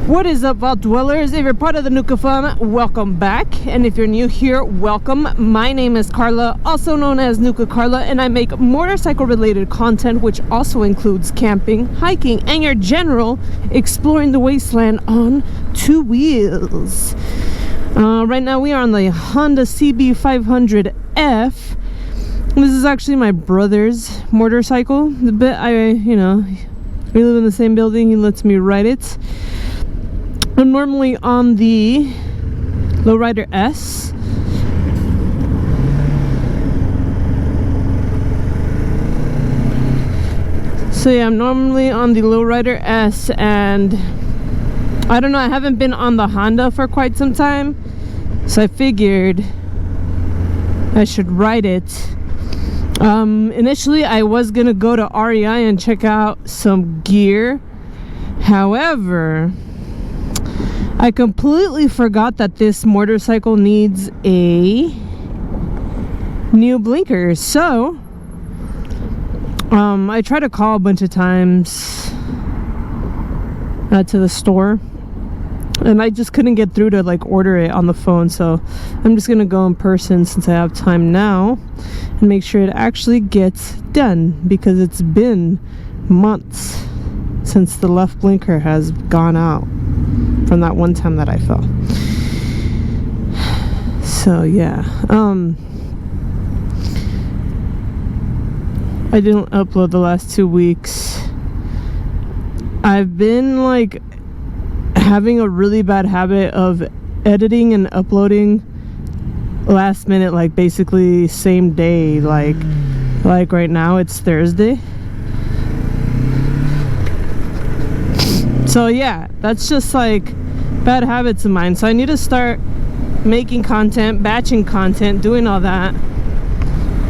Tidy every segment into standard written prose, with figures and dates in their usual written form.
What is up, vault dwellers? If you're part of the Nuka fam, welcome back, and if you're new here, welcome. My name is Carla, also known as Nuka Karla, and I make motorcycle related content, which also includes camping, hiking, and your general exploring the wasteland on two wheels. Right now we are on the Honda CB500F. This is actually my brother's motorcycle. The bit we live in the same building, he lets me ride it. I'm normally on the Lowrider S. So yeah, I'm normally on the Lowrider S, and I don't know, I haven't been on the Honda for quite some time, so I figured I should ride it. Initially I was gonna go to REI and check out some gear. However, I completely forgot that this motorcycle needs a new blinker. So I tried to call a bunch of times to the store, and I just couldn't get through to like order it on the phone. So I'm just gonna go in person since I have time now and make sure it actually gets done, because it's been months since the left blinker has gone out from that one time that I fell. So yeah, I didn't upload the last 2 weeks. I've been like having a really bad habit of editing and uploading last minute, like basically same day. Like right now it's Thursday. So yeah, that's just like bad habits of mine. So I need to start making content, batching content, doing all that.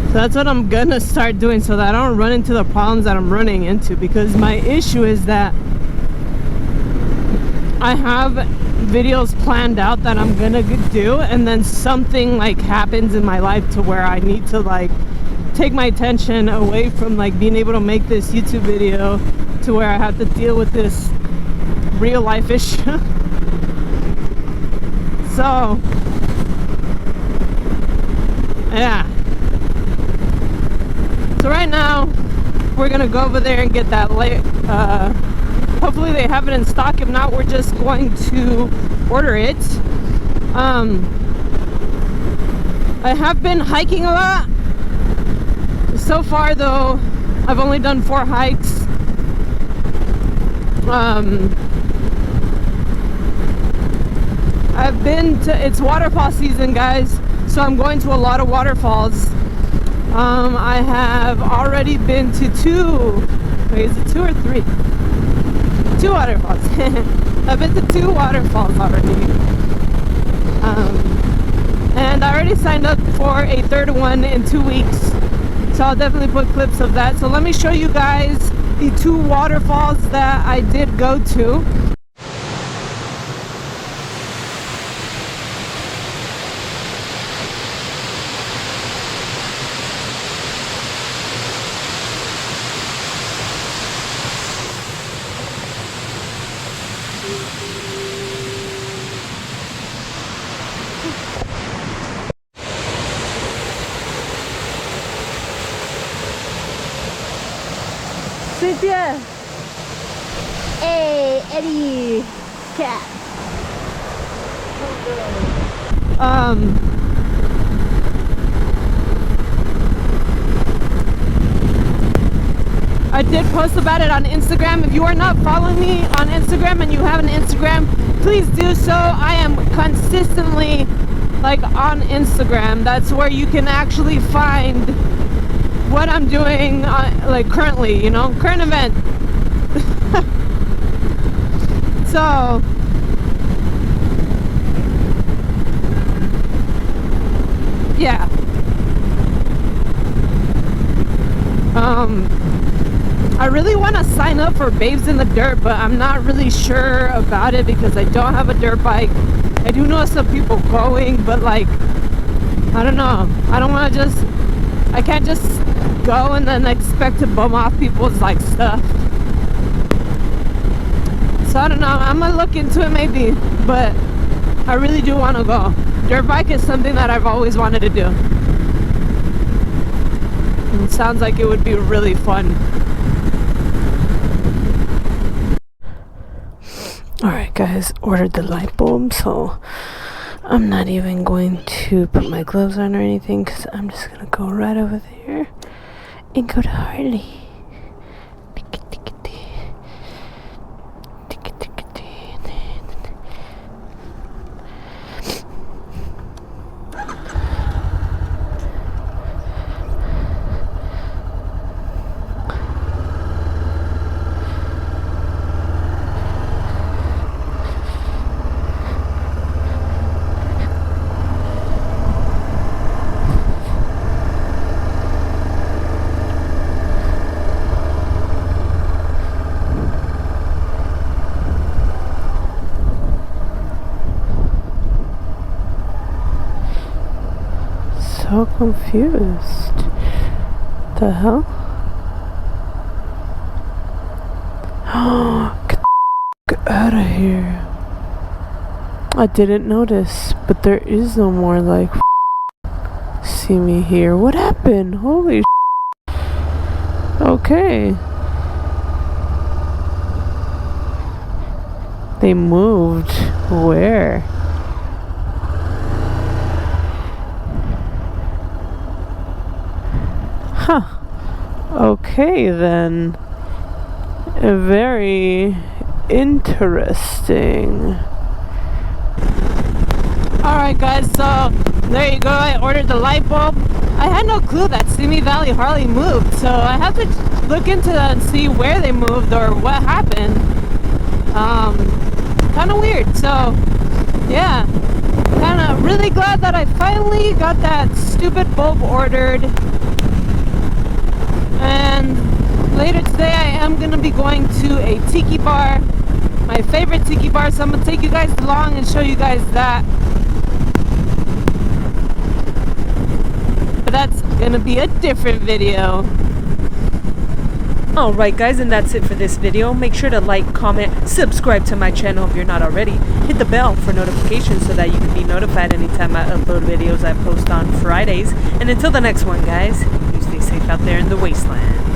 So that's what I'm gonna start doing, so that I don't run into the problems that I'm running into. Because my issue is that I have videos planned out that I'm gonna do, and then something like happens in my life to where I need to like take my attention away from like being able to make this YouTube video, to where I have to deal with this real life issue. So yeah, so right now we're gonna go over there and get that hopefully they have it in stock. If not, we're just going to order it. I have been hiking a lot so far, though. I've only done 4 hikes. I've been to, it's waterfall season, guys, so I'm going to a lot of waterfalls. I have already been to 2, wait, is it 2 or 3? 2 waterfalls. I've been to 2 waterfalls already. And I already signed up for a 3rd one in 2 weeks, so I'll definitely put clips of that. So let me show you guys the 2 waterfalls that I did go to. Cynthia! Hey, Eddie! Cat! I did post about it on Instagram. If you are not following me on Instagram and you have an Instagram, please do so. I am consistently like on Instagram. That's where you can actually find what I'm doing like currently, you know, current event. So yeah, I really want to sign up for Babes in the Dirt, but I'm not really sure about it because I don't have a dirt bike. I do know some people going, but like, I don't know, I don't want to just, I can't just go and then expect to bum off people's like stuff. So I don't know, I'm gonna look into it maybe, but I really do want to go. Dirt bike is something that I've always wanted to do. And it sounds like it would be really fun. Alright guys, ordered the light bulb, so I'm not even going to put my gloves on or anything, because I'm just gonna go right over there and go to Harley. So confused. The hell? Get out of here. I didn't notice, but there is no more like see me here. What happened? Holy okay. They moved. Where? Huh. Okay then. Very interesting. Alright guys, so there you go. I ordered the light bulb. I had no clue that Simi Valley Harley moved, so I have to look into that and see where they moved or what happened. Kind of weird. So yeah, kind of really glad that I finally got that stupid bulb ordered. And later today I am going to be going to a tiki bar, my favorite tiki bar, so I'm going to take you guys along and show you guys that. But that's going to be a different video. Alright guys, and that's it for this video. Make sure to like, comment, subscribe to my channel if you're not already. Hit the bell for notifications so that you can be notified anytime I upload videos I post on Fridays. And until the next one guys, you stay safe out there in the wasteland.